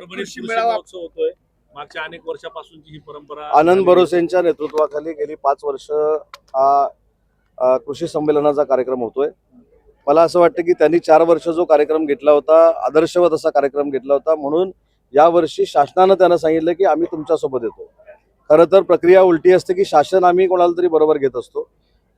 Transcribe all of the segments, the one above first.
कृषी मेळावा होतोय, मागच्या अनेक वर्षापासूनची ही परंपरा आनंद भरोसेंच्या नेतृत्वाखाली गेली 5 वर्ष हा कृषी संमेलनाचा कार्यक्रम होतोय. मला असं वाटतं की त्यांनी 4 वर्ष जो कार्यक्रम घेतला होता, आदर्शवत असा कार्यक्रम घेतला होता, म्हणून यावर्षी शासनानं त्यांना सांगितलं की आम्ही तुमच्यासोबत येतो. खरं तर प्रक्रिया उलटी असते की शासन आम्ही कोणाला तरी बरोबर घेत असतो.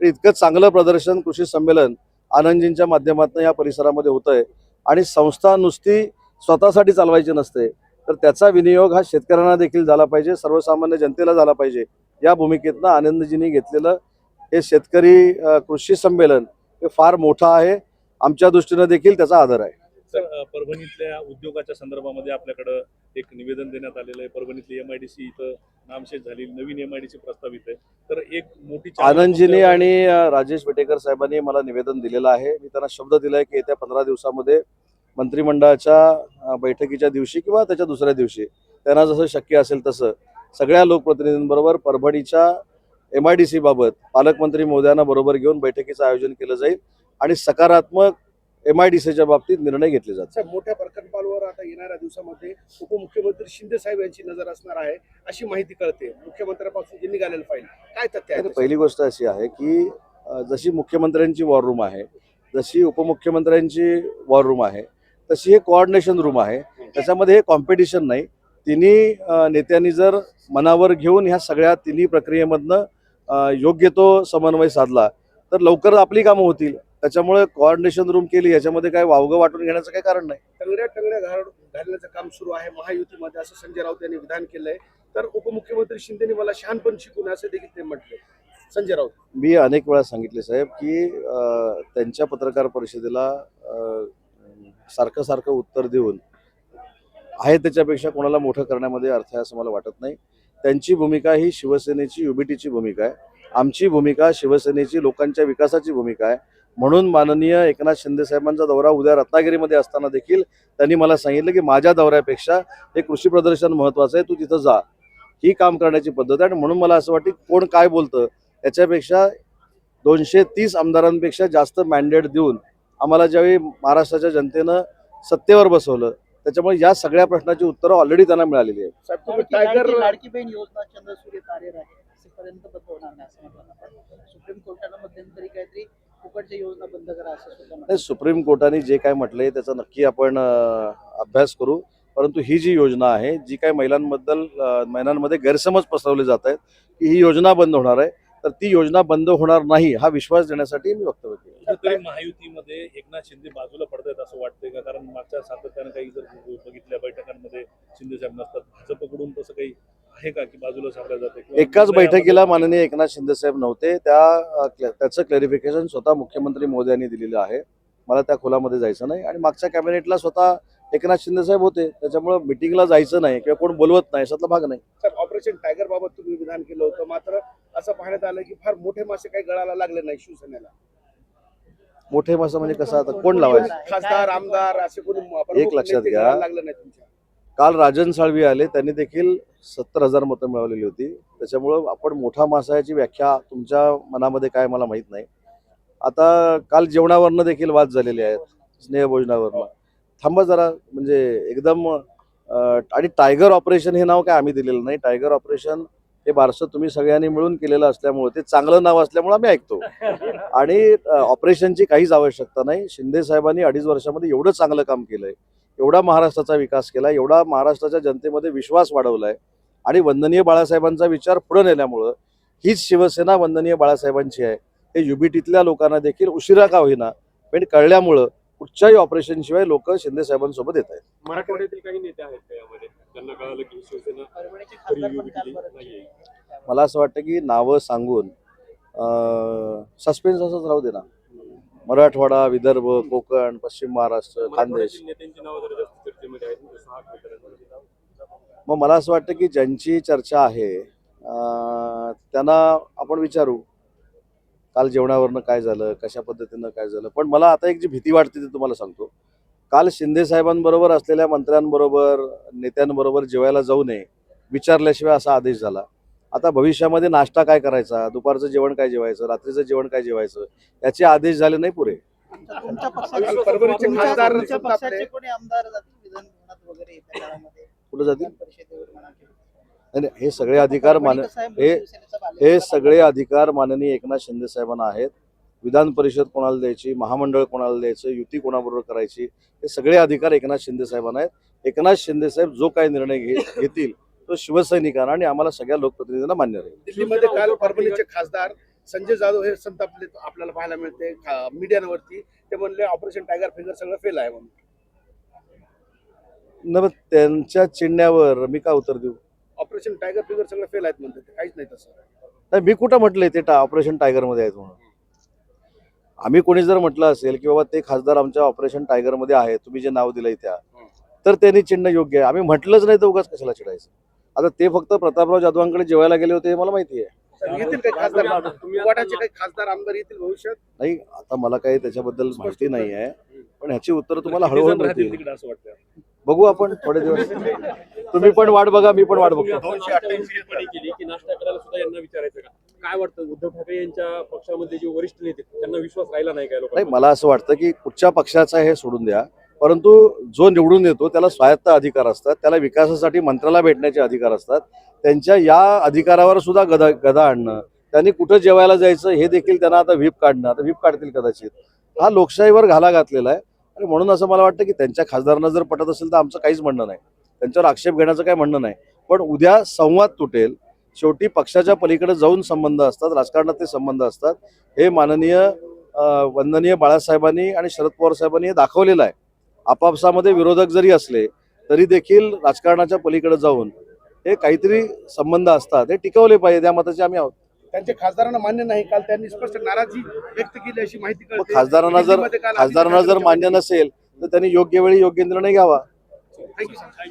इतकं चांगलं प्रदर्शन कृषी संमेलन आनंदजींच्या माध्यमातून या परिसरामध्ये होतंय आणि संस्था नुसती स्वतःसाठी चालवायची नसते, तर त्याचा विनियोग हा शेतकऱ्यांना देखील झाला पाहिजे, सर्वसामान्य जनतेला झाला पाहिजे. या भूमिकेतनं आनंदजींनी घेतलेलं हे शेतकरी कृषी संमेलन हे फार मोठं आहे. आमच्या दृष्टीनं देखील त्याचा आदर आहे. सर, परभणीतल्या उद्योगाच्या संदर्भामध्ये आपल्याकडे एक निवेदन देण्यात आलेलं आहे. परभणीतली एमआयडीसी इथं नामशेष झाली, नवीन एमआयडीसी प्रस्तावित आहे. तर एक मोठी आनंदजींनी आणि राजेश विटेकर साहेबांनी मला निवेदन दिलेलं आहे. मी त्यांना शब्द दिलाय की येत्या 15 दिवसामध्ये मंत्रिमंडळाच्या बैठकीच्या दिवशी किंवा त्याच्या दुसऱ्या दिवशी त्यांना जसं शक्य असेल तसं सगळ्या लोकप्रतिनिधींबरोबर परभणीच्या एमआयडीसी बाबत पालकमंत्री महोदयांना बरोबर घेऊन बैठकीचं आयोजन केलं जाईल आणि सकारात्मक एमआयडीसीच्या बाबतीत निर्णय घेतले जातात. मोठ्या प्रकल्पांवर आता येणाऱ्या दिवसामध्ये उपमुख्यमंत्री शिंदे साहेब यांची नजर असणार आहे अशी माहिती कळते. मुख्यमंत्र्यांपासून जे निघालेलं फाईल काय तथ्य आहे? पहिली गोष्ट अशी आहे की जशी मुख्यमंत्र्यांची वॉर रूम आहे, जशी उपमुख्यमंत्र्यांची वॉर रूम आहे, तशी हे कोऑर्डिनेशन रूम आहे. त्याच्यामध्ये हे कॉम्पिटिशन नाही. तिन्ही नेत्यांनी जर मनावर घेऊन ह्या सगळ्या तिन्ही प्रक्रियेमधनं योग्य तो समन्वय साधला तर लवकर आपली कामं होतील. त्याच्यामुळे कोऑर्डिनेशन रूम केली, याच्यामध्ये काय वावगं वाटून घेण्याचं काही कारण नाही. टंगड्या घालण्याचं काम सुरू आहे महायुतीमध्ये असं संजय राऊत यांनी विधान केलंय. तर उपमुख्यमंत्री शिंदेनी मला शहाणपण शिकून असं देखील ते म्हटले संजय राऊत. मी अनेक वेळा सांगितले साहेब की त्यांच्या पत्रकार परिषदेला सारखं उत्तर देऊन आहे त्याच्यापेक्षा कोणाला मोठं करण्यामध्ये अर्थ आहे असं मला वाटत नाही. त्यांची भूमिका ही शिवसेनेची युबीटीची भूमिका आहे. आमची भूमिका शिवसेनेची लोकांच्या विकासाची भूमिका आहे. म्हणून माननीय एकनाथ शिंदे साहेबांचा दौरा उद्या रत्नागिरीमध्ये असताना देखील त्यांनी मला सांगितलं की माझ्या दौऱ्यापेक्षा हे कृषी प्रदर्शन महत्त्वाचं आहे, तू तिथं जा. ही काम करण्याची पद्धत आहे आणि म्हणून मला असं वाटतं कोण काय बोलतं याच्यापेक्षा 230 आमदारांपेक्षा जास्त मॅन्डेट देऊन आम्हाला ज्यावेळी महाराष्ट्राच्या जनतेनं सत्तेवर बसवलं, त्याच्यामुळे या सगळ्या प्रश्नाची उत्तरं ऑलरेडी त्यांना मिळालेली आहेत. लाडकी बहीण योजना चंद्रसूर्य कार्य आहे असेपर्यंत बंद होणार नाही असं म्हटलं. सुप्रीम कोर्टानं मध्यंतरी काहीतरी फुकटच्या योजना बंद करा असं सुप्रीम कोर्टाने जे काय म्हटलंय त्याचा नक्की आपण अभ्यास करू. परंतु ही जी योजना आहे, जी काय महिलांमध्ये गैरसमज पसरवले जात आहेत की ही योजना बंद होणार आहे, तर ती योजना बंद होणार नाही हा विश्वास देण्यासाठी मी वक्तव्य केलं. तरी महायुतीमध्ये एकनाथ शिंदे बाजूला पडतायत असं वाटतंय का? कारण मागच्या सातत्यानं काही जर बघितल्या बैठकांमध्ये शिंदे साहेब नसतात, भाजपकडून तसं काही आहे का की बाजूला सावल्या जाते? एकाच बैठकीला माननीय एकनाथ शिंदे साहेब नव्हते. त्याचं क्लॅरिफिकेशन स्वतः मुख्यमंत्री मोदयांनी दिलेलं आहे. मला त्या खोलामध्ये जायचं नाही आणि मागच्या कॅबिनेटला स्वतः एकनाथ शिंदे साहेब होते. त्याच्यामुळे मिटिंगला जायचं नाही किंवा कोण बोलवत नाही अशातला भाग नाही. सर, ऑपरेशन टायगर बाबत तुम्ही विधान केलं होतं, मात्र असं पाहण्यात आलं की फार मोठे मासे काही गळाला लागले नाही शिवसेनेला. मोठे मासे म्हणजे कसं, आता कोण लावायचं? खासदार आमदार असे कोणी एक लक्षात घ्या, लागलं नाही तुमच्या. काल राजन साळवी आले, त्यांनी देखील 70,000 मतं मिळवलेली होती. त्याच्यामुळं आपण मोठा मासा याची व्याख्या तुमच्या मनामध्ये काय मला माहीत नाही. आता काल जेवणावरनं देखील वाद झालेले आहेत, स्नेहभोजनावरनं. थांबा जरा, म्हणजे एकदम आणि टायगर ऑपरेशन हे नाव काय आम्ही दिलेलं नाही. टायगर ऑपरेशन हे बारसं तुम्ही सगळ्यांनी मिळून केलेलं असल्यामुळे ते चांगलं नाव असल्यामुळे आम्ही ऐकतो आणि ऑपरेशनची काहीच आवश्यकता नाही. शिंदे साहेबांनी 2.5 वर्षामध्ये एवढं चांगलं काम केलंय, एवढा महाराष्ट्राचा विकास केला, एवढा महाराष्ट्राच्या जनतेमध्ये विश्वास वाढवलाय आणि वंदनीय बाळासाहेबांचा विचार पुढे नेल्यामुळं हीच शिवसेना वंदनीय बाळासाहेबांची आहे हे युबीटीतल्या लोकांना देखील उशिरा का होईना पण कळल्यामुळं कुठच्याही ऑपरेशन शिवाय लोक शिंदे साहेबांसोबत येत आहेत. मराठवाड्यातील काही नेते आहेत का यामध्ये त्यांना कळालं की शिवसेना नाहीये? मला असं वाटतं की नावं सांगून सस्पेन्स असंच राहू दे ना. मराठवाडा, विदर्भ, कोकण, पश्चिम महाराष्ट्र, खानदेश, नेत्यांची नावं जरा जास्त चर्चेमध्ये आहेत. मग मला असं वाटतं की ज्यांची चर्चा आहे त्यांना आपण विचारू काल जेवणावरनं काय झालं, कशा पद्धतीनं काय झालं. पण मला आता एक जी भीती वाटते ते तुम्हाला सांगतो. काल शिंदे साहेबांबरोबर असलेल्या मंत्र्यांबरोबर, नेत्यांबरोबर जेवायला जाऊ नये विचारल्याशिवाय असा आदेश झाला. आता भविष्यामध्ये नाश्ता काय करायचा, दुपारचं जेवण काय जेवायचं, रात्रीचं जेवण काय जेवायचं याचे आदेश झाले नाही पुरे. तुमच्या पक्षाचे कोणी आमदार जातील विधानभवनात वगैरे येत्या काळामध्ये कुठं जातील? विधान परिषदेवर म्हणा किंवा नाही नाही, हे सगळे अधिकार परभणी कसं आहे, मूळ हे शिवसेनेचा बालेकिल्ला हे सगळे अधिकार माननीय एकनाथ शिंदे साहेबांना आहेत. विधान परिषद कोणाला द्यायची, महामंडळ कोणाला द्यायचं, युती कोणाबरोबर करायची, हे सगळे अधिकार एकनाथ शिंदे साहेबांना आहेत. एकनाथ शिंदे साहेब जो काही निर्णय घेतील तो शिवसैनिकांना आणि आम्हाला सगळ्या लोकप्रतिनिधींना मान्य राहील. दिल्लीमध्ये काल परभणीचे खासदार संजय जाधव हे संतापले आपल्याला पाहायला मिळते मीडियावरती. ते म्हणले ऑपरेशन टायगर फिंगर सगळं फेल आहे म्हणून. न त्यांच्या चिडण्यावर मी का उत्तर देऊ? ऑपरेशन टायगर फिंगर सगळं फेल आहेत म्हणतात, ते काहीच नाही तसं. नाही, मी कुठं म्हटलंय ते ऑपरेशन टायगरमध्ये आहेत म्हणून. आम्ही कोणी जर म्हटलं असेल की बाबा ते खासदार आमच्या ऑपरेशन टायगरमध्ये आहे, तुम्ही जे नाव दिलंय त्या, तर त्यांनी चिडणं योग्य आहे. आम्ही म्हटलंच नाही तर उगाच कशाला चिडायचं. आता ते फक्त प्रतापराव जाधवांकडे जेवायला गेले होते हे मला माहिती आहे. येतील काही खासदार, उबाटाचे काही खासदार आमदार येतील भविष्यात? नाही, आता मला काही त्याच्याबद्दल माहिती नाही आहे, पण ह्याची उत्तर तुम्हाला किती हळूहळू जण राहतील मिळतील. तिकडे असं वाटतं? बघू आपण थोडे दिवस. तुम्ही पण वाट बघा, मी पण वाट बघतो. 288 टिप्पणी केली की नाश्ता करायला सुद्धा यांना विचारायचं का? काय वाटतं, उद्धव ठाकरे यांच्या पक्षामध्ये जे वरिष्ठ नेते त्यांना विश्वास राहिला नाही काय नाही, लोकांना? मला असं वाटतं की कुठच्या पक्षाचा हे सोडून द्या, परंतु जो निवडून येतो त्याला स्वायत्त अधिकार असतात, त्याला विकासासाठी मंत्र्याला भेटण्याचे अधिकार असतात. त्यांच्या या अधिकारावर सुद्धा गदा आणणं, त्यांनी कुठं जेवायला जायचं हे देखील त्यांना आता व्हीप काढणं, आता व्हीप काढतील कदाचित, हा लोकशाहीवर घाला घातलेला आहे. आणि म्हणून असं मला वाटतं की त्यांच्या खासदारांना जर पटत असेल तर आमचं काहीच म्हणणं नाही, त्यांच्यावर आक्षेप घेण्याचं काही म्हणणं नाही. पण उद्या संवाद तुटेल. शेवटी पक्षाच्या पलीकडे जाऊन संबंध असतात, राजकारणात ते संबंध असतात. हे माननीय वंदनीय बाळासाहेबांनी आणि शरद पवार साहेबांनी हे दाखवलेलं आहे. आपापसामध्ये विरोधक जरी असले तरी देखील राजकारणाच्या पलीकडे जाऊन हे काहीतरी संबंध असतात, हे टिकवले पाहिजे. या मताचे आम्ही आहोत. त्यांच्या खासदारांना मान्य नाही. काल त्यांनी स्पष्ट नाराजी व्यक्त केली अशी माहिती मग कळते. खासदारांना दिल्लीमध्ये काल जर मान्य नसेल तर त्यांनी योग्य वेळी योग्य निर्णय घ्यावा. Thank you sir.